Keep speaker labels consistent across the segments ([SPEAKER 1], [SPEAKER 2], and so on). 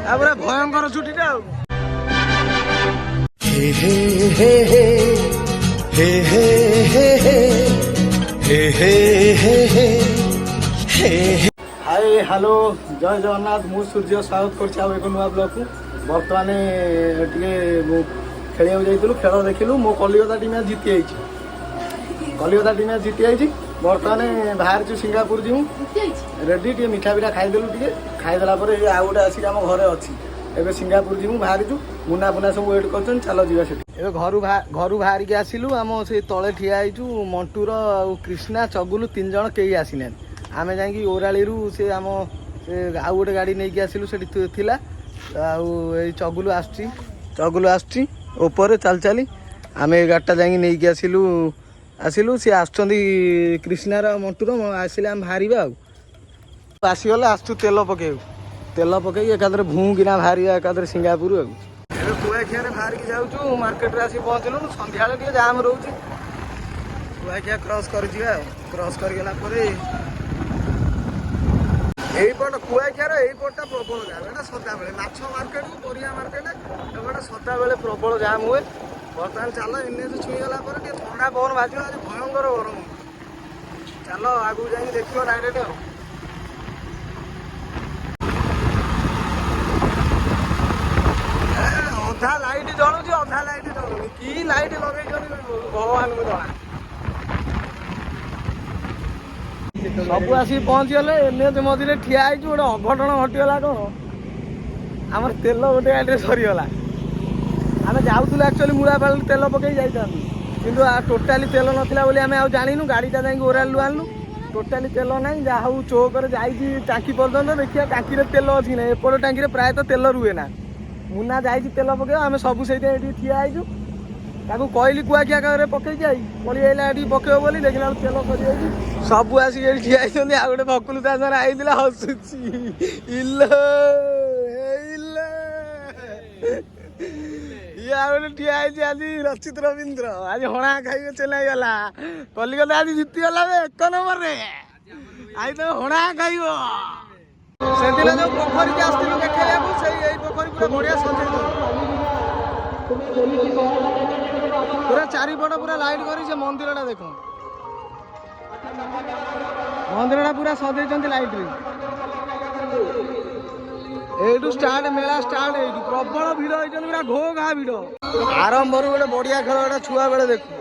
[SPEAKER 1] ତାପରେ ଭୟଙ୍କର ଛୁଟିଟା ଆଉ। ହାଇ ହ୍ୟାଲୋ ଜୟ ଜଗନ୍ନାଥ। ମୁଁ ସୂର୍ଯ୍ୟ ସ୍ୱାଗତ କରୁଛି ଆଉ ଏକ ନୂଆ ବ୍ଲଗକୁ। ବର୍ତ୍ତମାନ ଟିକେ ଖେଳିବାକୁ ଯାଇଥିଲୁ, ଖେଳ ଦେଖିଲୁ। ମୋ କଲିକତା ଟିମ୍ ଆଜି ଜିତି ଯାଇଛି। କଲିକତା ଟିମ୍ ଆଜି ଜିତି ଯାଇଛି। ବର୍ତ୍ତମାନ ବାହାରିଛୁ ସିଙ୍ଗାପୁର ଯିବୁ। ରେଡ଼ି ଟିକେ ମିଠା ପିଠା ଖାଇଦେଲୁ, ଟିକେ ଖାଇଦେଲା ପରେ ଆଉ ଗୋଟେ ଆସିକି ଆମ ଘରେ ଅଛି। ଏବେ ସିଙ୍ଗାପୁର ଯିବୁ ବାହାରିଛୁ। ମୁନା ଫୁନା ସବୁ ୱେଟ୍ କରୁଛନ୍ତି, ଚାଲ ଯିବା ସେଠି। ଏବେ ଘରୁ ବାହାରିକି ଆସିଲୁ। ଆମ ସେ ତଳେ ଠିଆ ହେଇଛୁ। ମଣ୍ଟୁର ଆଉ କ୍ରିଷ୍ଣା ଚଗୁଲୁ 3 ଜଣ କେହି ଆସିନାହାନ୍ତି। ଆମେ ଯାଇକି ଓରାଳିରୁ ସେ ଆମ ଆଉ ଗୋଟେ ଗାଡ଼ି ନେଇକି ଆସିଲୁ, ସେଠି ଥିଲା। ଆଉ ଏଇ ଚଗୁଲୁ ଆସୁଛି ଉପରେ ଚାଲି। ଆମେ ଏ ଗାଡ଼ିଟା ଯାଇକି ନେଇକି ଆସିଲୁ। ସିଏ ଆସୁଛନ୍ତି କ୍ରିଷ୍ଣାର ମଣ୍ଟୁର ଆସିଲେ ଆମେ ବାହାରିବା ଆଉ। ଆସିଗଲେ ଆସୁଛୁ ତେଲ ପକେଇକି ଏକାଥରେ ଭୁଁ କିନା ବାହାରିବା ଏକାଥରେ ସିଙ୍ଗାପୁର ଆଉ। ଏବେ କୁଆଖିଆରେ ବାହାରିକି ଯାଉଛୁ। ମାର୍କେଟରେ ଆସିକି ପହଞ୍ଚିଲୁ। ସନ୍ଧ୍ୟାବେଳେ ଟିକେ ଜାମ୍ ରହୁଛି। କୁଆଖିଆ କ୍ରସ୍ କରିଯିବା ଆଉ। କ୍ରସ୍ କରିଗଲା ପରେ ଏଇପଟ କୁଆଖିଆର ଏଇପଟଟା ପ୍ରବଳ ଜାମ୍। ଏଇଟା ସଦାବେଳେ ମାଛ ମାର୍କେଟ, ପରିବା ମାର୍କେଟ ଏପଟେ ସଦାବେଳେ ପ୍ରବଳ ଜାମ୍ ହୁଏ। ବର୍ତ୍ତମାନ ଚାଲ NH ଛୁଇଁଗଲା ପରେ ଟିକେ ଥଣ୍ଡା ପବନ ବାଜିବ। ଆଜି ଭୟଙ୍କର ଗରମ। ଚାଲ ଆଗକୁ ଯାଇକି ଦେଖିବ ଡାଇରେକ୍ଟ ଆଉ। ଅଧା ଲାଇଟ୍ ଜଳୁଛି, ଅଧା ଲାଇଟ୍ ଜଳୁନି। କି ଲାଇଟ୍ ଲଗେଇଛନ୍ତି ଭଗବାନଙ୍କୁ ଜଣା। ସବୁ ଆସିକି ପହଞ୍ଚିଗଲେ। NH ମଝିରେ ଠିଆ ହେଇଛୁ। ଗୋଟେ ଅଘଟଣ ଘଟିଗଲା କ'ଣ, ଆମର ତେଲ ଗୋଟେ ଗାଡ଼ିରେ ସରିଗଲା। ଆମେ ଯାଉଥିଲୁ ଆକ୍ଚୁଆଲି ମୁଳାପାଳ ତେଲ ପକେଇ ଯାଇଥାନ୍ତୁ, କିନ୍ତୁ ଟୋଟାଲି ତେଲ ନଥିଲା ବୋଲି ଆମେ ଆଉ ଜାଣିନୁ। ଗାଡ଼ିଟା ଯାଇକି ଓରାଲରୁ ଆଣିଲୁ। ଟୋଟାଲି ତେଲ ନାହିଁ। ଯାହା ହଉ ଚୌକରେ ଯାଇଛି ଟାଙ୍କି ପର୍ଯ୍ୟନ୍ତ, ଦେଖିବା ଟାଙ୍କିରେ ତେଲ ଅଛି କି ନାହିଁ। ଏପଟ ଟାଙ୍କିରେ ପ୍ରାୟତଃ ତେଲ ରୁହେ ନା। ମୁନା ଯାଇଛି ତେଲ ପକେଇବ, ଆମେ ସବୁ ସେଇଠି ଏଠି ଠିଆ ହେଇଛୁ। ତାକୁ କହିଲି କୁଆଖିଆ କାଗରେ ପକେଇକି ପଳେଇ ଆଇଲା ଏଠିକି ପକେଇବ ବୋଲି, ଦେଖିଲା ବେଳକୁ ତେଲ ସରିଯାଇଛି। ସବୁ ଆସିକି ଏଠି ଠିଆ ହେଇଛନ୍ତି। ଆଉ ଗୋଟେ ବକୁଲ ତା ସାଙ୍ଗରେ ଆଇଥିଲା, ହସୁଛି। ଇଏ ଆଉ ଗୋଟେ ଠିଆ ହେଇଛି ଆଜି ରଚିତ ରବୀନ୍ଦ୍ର। ଆଜି ହଣା ଖାଇବେ ଚେଲାଇଗଲା। କଲିକତା ଆଜି ଜିତିଗଲା 1 ନମ୍ବରରେ। ଆଜି ତମେ ହଣା ଖାଇବ। ସେଦିନ ଯୋଉ ପୋଖରୀକି ଆସିଥିଲୁ ଦେଖେଇବାକୁ, ଏଇ ପୋଖରୀ ପୁରା ବଢିଆ ସଜେଇଛନ୍ତି। ପୁରା ଚାରିପଟ ପୁରା ଲାଇଟ୍ କରି ସେ ମନ୍ଦିରଟା ଦେଖ। ମନ୍ଦିରଟା ପୁରା ସଜେଇଛନ୍ତି ଲାଇଟରେ। ଏଇଠୁ ମେଳା ଷ୍ଟାର୍ଟ ଏଇଠୁ। ପ୍ରବଳ ଭିଡ଼ ହେଇଛନ୍ତି, ପୁରା ଘୋ ଘା ଭିଡ଼। ଆରମ୍ଭରୁ ଗୋଟେ ବଢିଆ ଖେଳ, ଗୋଟେ ଛୁଆ ବେଳେ ଦେଖୁ।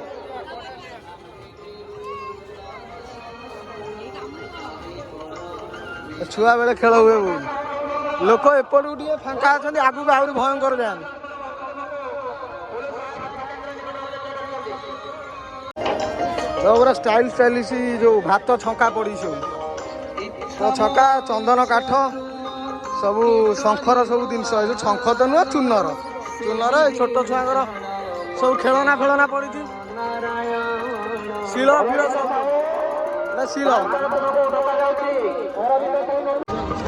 [SPEAKER 1] ଛୁଆ ବେଳେ ଖେଳ ହୁଏ ବହୁତ। ଲୋକ ଏପଟକୁ ଟିକେ ଫାଙ୍କା ଅଛନ୍ତି, ଆଗକୁ ଆହୁରି ଭୟଙ୍କର ଯାଆନ୍ତି। ପୁରା ଷ୍ଟାଇଲିଶ ଯୋଉ ଭାତ ଛଙ୍କା ପଡିଛି ସବୁ। ଛଙ୍କା, ଚନ୍ଦନ କାଠ, ସବୁ ଶଙ୍ଖର ସବୁ ଜିନିଷ। ଏ ଯୋଉ ଶଙ୍ଖ ତ ନୁହଁ, ଚୂନର ଏ ଛୋଟ ଛୁଆଙ୍କର ସବୁ ଖେଳନା ପଡିଛି। ଶିଳ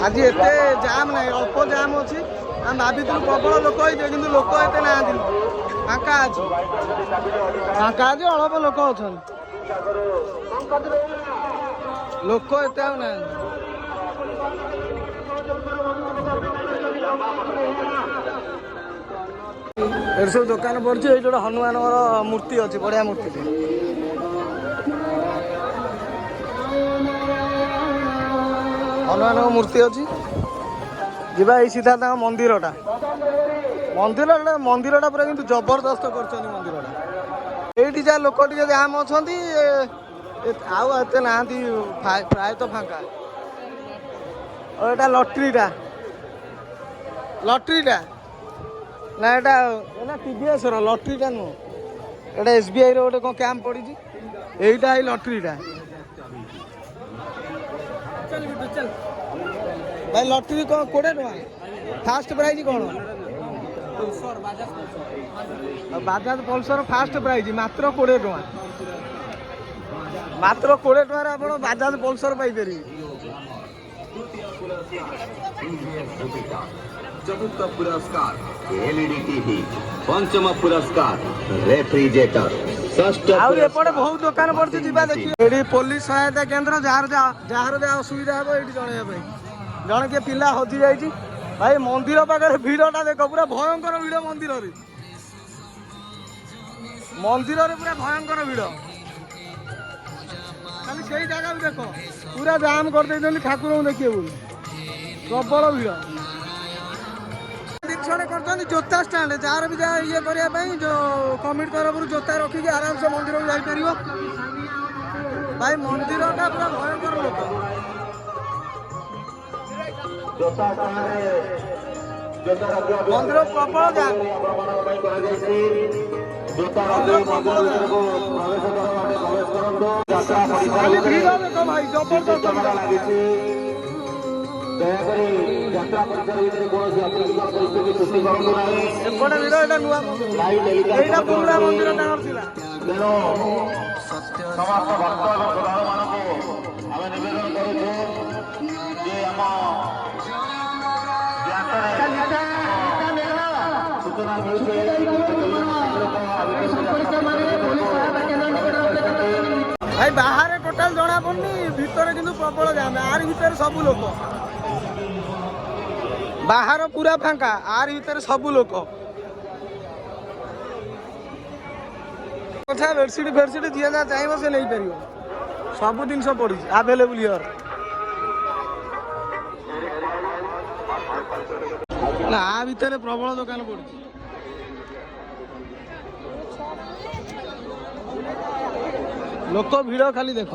[SPEAKER 1] ଆଜି ଏତେ ଜାମ୍ ନାହିଁ, ଅଳ୍ପ ଜାମ୍ ଅଛି। ଆମେ ଭାବିଥିଲୁ ପ୍ରବଳ ଲୋକ ହେଇଯିବେ, କିନ୍ତୁ ଲୋକ ଏତେ ନାହାନ୍ତି। ଫାଙ୍କା ଅଛି, ଅଳ୍ପ ଲୋକ ଅଛନ୍ତି। ଲୋକ ଏତେ ଆଉ ନାହାନ୍ତି। ଏଠି ସବୁ ଦୋକାନ ପଡିଛି। ଏଇଠି ଗୋଟେ ହନୁମାନଙ୍କର ମୂର୍ତ୍ତି ଅଛି, ବଢିଆ ମୂର୍ତ୍ତିଟେ। ହନୁମାନଙ୍କ ମୂର୍ତ୍ତି ଅଛି। ଯିବା ଏଇ ସିଧା ତାଙ୍କ ମନ୍ଦିରଟା ପୁରା କିନ୍ତୁ ଜବରଦସ୍ତ କରିଛନ୍ତି ମନ୍ଦିରଟା। ଏଇଠି ଯାହା ଲୋକ ଟିକେ ଜାମ୍ ଅଛନ୍ତି, ଆଉ ଏତେ ନାହାନ୍ତି, ପ୍ରାୟତଃ ଫାଙ୍କା। ଏଇଟା ଲଟେରୀଟା ନା, ଏଇଟା TVS ର ଲଟେରୀଟା ନୁହଁ। ଏଇଟା SBI ର ଗୋଟେ କ'ଣ କ୍ୟାମ୍ପ ପଡିଛି। ଏଇଟା ଏଇ ଲଟେରୀଟା ଭାଇ। ଲଟେରୀ କ'ଣ 20 ଟଙ୍କା? ଫାଷ୍ଟ ପ୍ରାଇଜ କ'ଣ? ବାଜାଜ ପଲ୍ସର ଫାଷ୍ଟ ପ୍ରାଇଜ ମାତ୍ର 20 ଟଙ୍କା। ମାତ୍ର 20 ଟଙ୍କାରେ ଆପଣ ବାଜାଜ ପଲ୍ସର ପାଇପାରିବେ।
[SPEAKER 2] चतुर्थ पुरस्कार LED टीवी, पंचम पुरस्कार रेफ्रिजरेटर, षष्ठ
[SPEAKER 1] एपटे बहुत दुकान पड़ती। देखिए पुलिस सहायता केंद्र, जार असुविधा हम ये जन के पिला हजि जा ভাই মন্দির পাখে ভিড়টা দেখ পুরা ভয়ঙ্কর ভিড় মন্দিরে পুরা ভয়ঙ্কর ভিড় খালি সেই জায়গা দেখ পুরা জাম କରିଦେଇଛନ୍ତି ଠାକୁରଙ୍କୁ ଦେଖିବେ ବୋଲି ପ୍ରବଳ ଭିଡ଼ ଜିନିଷରେ କରିଛନ୍ତି ଜୋତା ଷ୍ଟାଣ୍ଡ ଯାହାର ବି ଯାହା ଇଏ କରିବା ପାଇଁ ଯୋଉ କମିଟି ତରଫରୁ ଜୋତା ରଖିକି ଆରାମସେ ମନ୍ଦିରକୁ ଯାଇପାରିବ ଭାଇ ମନ୍ଦିରଟା ପୁରା ଭୟଙ୍କର ଲୋକ ମନ୍ଦିର ପ୍ରବଳ ଜାମ୍ ଖାଲି ଭିଡ଼ ଦେଖ ଭାଇ ଜବରଦସ୍ତ ଏପଟେ ଭିଡ଼ ଏଇଟା ନୂଆ ଏଇଟା ପୁରୁଣା ମନ୍ଦିର ତାଙ୍କର ଥିଲା
[SPEAKER 2] ତେଣୁ ସମସ୍ତ ଭକ୍ତ ଏବଂ ଶ୍ରଦ୍ଧାଳୁମାନଙ୍କୁ ଆମେ ନିବେଦନ କରୁଛୁ ଯେ ଆମ ସୂଚନା ମିଳୁଛି
[SPEAKER 1] ଭାଇ ବାହାରେ ଟୋଟାଲ ଜଣା ପଡୁନି ଭିତରେ କିନ୍ତୁ ପ୍ରବଳ ଜାମ୍ ଆରି ଭିତରେ ସବୁ ଲୋକ ବାହାର ପୁରା ଫାଙ୍କା ଆରି ଭିତରେ ସବୁ ଲୋକ କଥା ବେଡସିଟ୍ ଫେଡସିଟ୍ ଯିଏ ଯାହା ଚାହିଁବ ସେ ନେଇପାରିବ ସବୁ ଜିନିଷ ପଡିଛି ଆଭେଲେବୁଲ ହିଅର ନା ଆ ଭିତରେ ପ୍ରବଳ ଦୋକାନ ପଡୁଛି ଲୋକ ଭିଡ଼ ଖାଲି ଦେଖ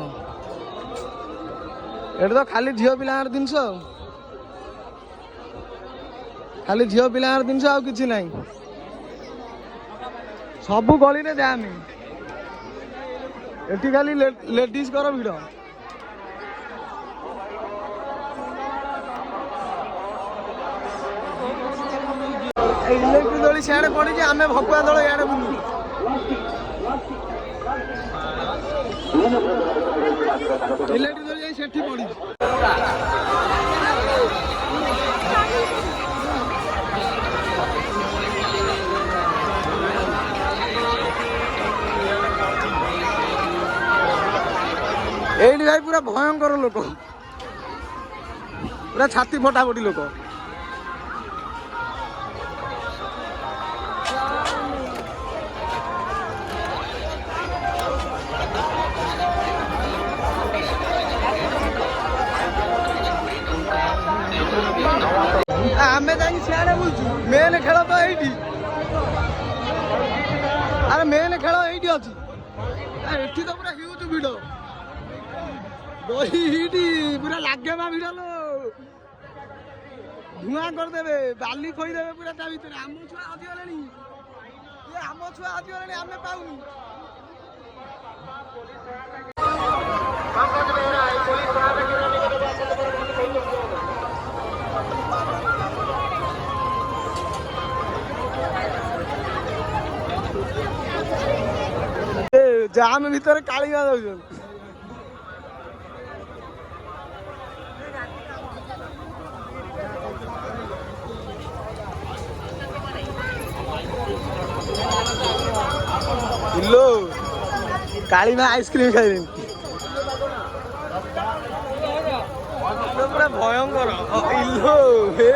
[SPEAKER 1] ଏଠି ତ ଖାଲି ଝିଅ ପିଲାଙ୍କର ଜିନିଷ ଆଉ ଖାଲି ଝିଅ ପିଲାଙ୍କର ଜିନିଷ ଆଉ କିଛି ନାହିଁ ସବୁ ଗଳିରେ ଜାମ୍ ଏଠି ଖାଲି ଲେଡିଜଙ୍କର ଭିଡ଼ ଇଲେକ୍ଟ୍ରିକ ଦୋଳି ସିଆଡ଼େ ପଡ଼ିଛି ଆମେ ଭକୁଆ ଦଳ ଇଆଡ଼େ ବୁଲୁଛୁ ଇଲେକ୍ଟ୍ରିକ ଦୋଳି ଯାଇ ସେଠି ପଡ଼ିଛି ଏଇଠି ଭାଇ ପୁରା ଭୟଙ୍କର ଲୋକ ପୁରା ଛାତି ଫଟାଫଟି ଲୋକ ଆମେ ଯାଇକି ସିଆଡ଼େ ବୁଲୁଛୁ ମେନ୍ ଖେଳ ତ ଏଇଠି ଆରେ ମେନ୍ ଖେଳ ଏଇଠି ଅଛି ଏଠି ତ ପୁରା ହ୍ୟୁଜ୍ ଭିଡ଼ ଦହିଟି ପୁରା ଲାଗେ ମା ଭିଡ଼ ଲୋ ଧୂଆଁ କରିଦେବେ ବାଲି ଖୋଇଦେବେ ପୁରା ତା ଭିତରେ ଆମ ଛୁଆ ହଜିଗଲେଣି ଆମେ ପାଉନୁ ଜାମ୍ ଭିତରେ କାଳିମା ଦଉଛନ୍ତି ଇଲୋ କାଳିମା ଆଇସ୍କ୍ରିମ ଖାଇଲେଣି ପୁରା ଭୟଙ୍କର ଇଲୋ ହେ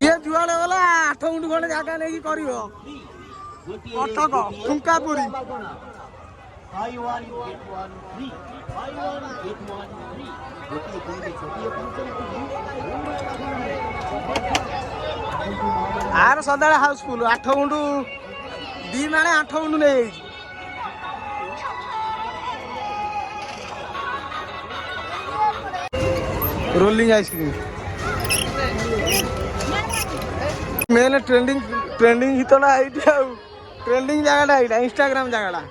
[SPEAKER 1] ଇଏ ଯୁଆଡେ ଗଲା 8 ଗୁଣ୍ଠ ଖଣ୍ଡେ ଜାଗା ନେଇକି କରିବ କଟକ ଠୁଙ୍କାପୁରୀ ଆର ସଦାବେଳେ ହାଉସଫୁଲ 8 ଗୁଣ୍ଠ 2 ମାଣେ 8 ଗୁଣ୍ଠ ନେଇଯାଇଛି ରୋଲିଂ ଆଇସ୍କ୍ରିମ मेन ट्रेंडिंग हितटा एठी आउ ट्रेंडिंग जगहटा एटा इंस्टाग्राम जगहटा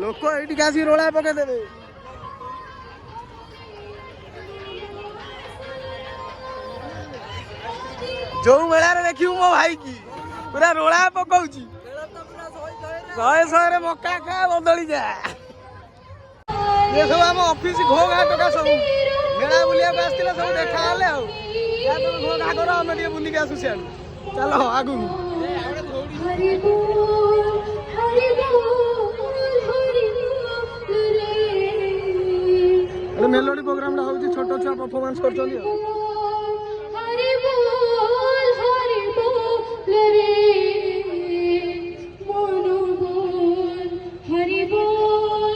[SPEAKER 1] लोक एठी आसी रोला पके देबे जो मेला रे देखियो मो भाई की पूरा रोला पकाउची शहे शहे मक्का खा बदली जा ये सब हम ऑफिस घो घाट का सब मेला बुलिया आसला सब देखा हले आ या तो घो घाट करो हम टिके बुली के आसु से चलो आगु मेलोडी प्रोग्राम टा होउची छोटो छुआ परफॉर्मेंस करछली
[SPEAKER 3] हरि बोल रे मोनू बोल हरि बोल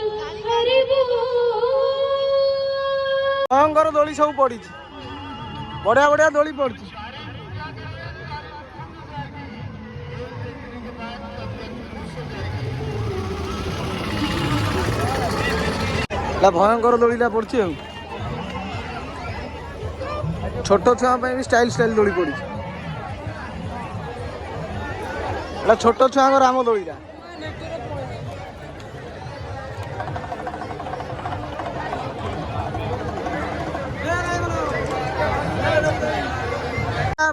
[SPEAKER 1] भयंकर दोली सब पड़ी बढ़िया बढ़िया दोली पड़ी भयंकर दोलीटा पड़ी छोट छुआ भी स्टाइल स्टाइल दोली पड़ी छोट छुआ राम दोलीटा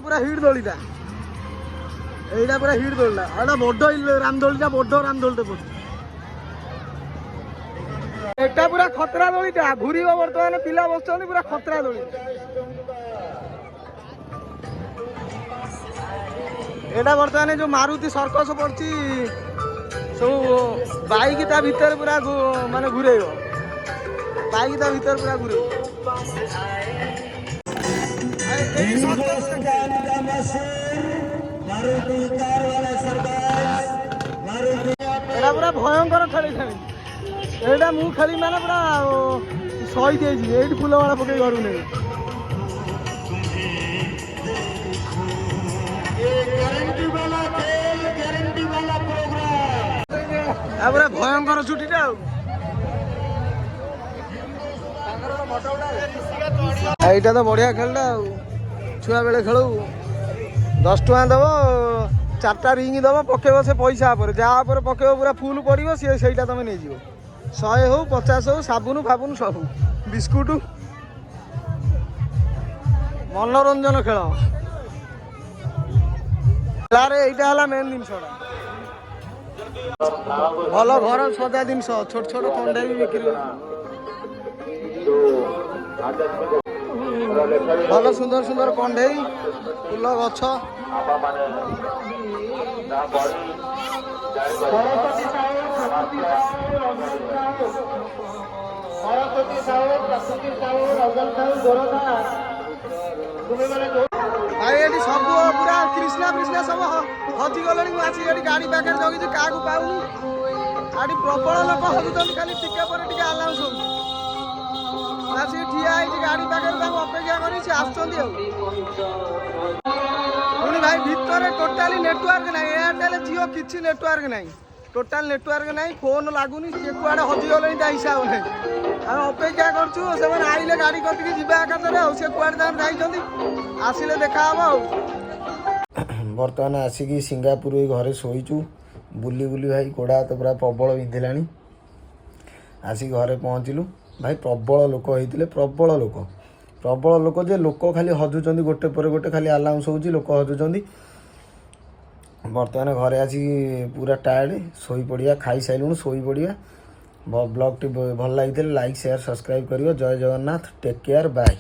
[SPEAKER 1] पूरा हिट दोलीटा এইটা পুরা হিট দোলটা এটা বড় রামদোলিটা বড় রামদোলটা পড়ছে এটা পুরা খতরা দোলিটা ঘুরিব বর্তমানে পিলা বসছন্তি পুরা খতরা দোলি এটা বর্তমানে যে মারুতি সর্কস পড়ছি সব বাইক তা ভিতরে পুরা মানে ঘুরেইব বাইক তা ভিতরে পুরা ঘুরেইব এটা পুরা ভয়ঙ্কর খেলি খেলি এইটা মু খেলি মানে পুরা শহীদ হয়েছি এইটি ফুল মালা পকাই ঘরু নেই পুরা ভয়ঙ্কর ছুটিটা এইটা তো বড়িয়া খেলটা ছুয়া বেলে খেলু 10 टका देव 4टा रिंग देव पकेब से पैसा पर जहाँ पर पकेब पूरा फुल पड़ो सी से तुम नहीं 100 हो 50 हो साबुन फाबुन सब बिस्कुट मनोरंजन खेल यहाँ मेन जिन भल घर सजा जिन छोट छोट थंडा भी बिक्री भल सुंदर सुंदर कंडे फूल गछ भाई ये सब पूरा कृष्णा कृष्णा सब हजिगले मुझे गाड़ी पाखे जगी क्या पाऊनी आड़ी प्रबल लोक हजुन खाली टिके पर टिके आनाउंस हो ठिया गाड़ी पाखे अपेक्षा कर पुणी भाई भितर टोटाली नेटवर्क ना एयरटेल जियो किसी नेटवर्क ना टोटाल नेटवर्क ना फोन लगुनि सी कुआड़े हजिगले हिसाब ना आम अपेक्षा करले गाड़ी करके जीवा एकाथरे सी कुआड़े जाइए आसिले देखा बर्तमान आसिक सिंगापुर घरे शोचु बुली बुली भाई गोड़ा तो पूरा प्रबल विंधिला आसिक घरे पहुँचलु भाई प्रबल लोक होते प्रबल लोक जे लोक खाली हजुंट गोटे पर गोटे खाली आलाउंस हो लोक हजुंट बर्तमान घरे आसी पूरा टायर्ड शोई पड़िया खाई सारूँ शोई पड़िया ब्लॉग टी भल लगी लाइक शेयर सब्सक्राइब करियो जय जगन्नाथ टेक केयर बाय।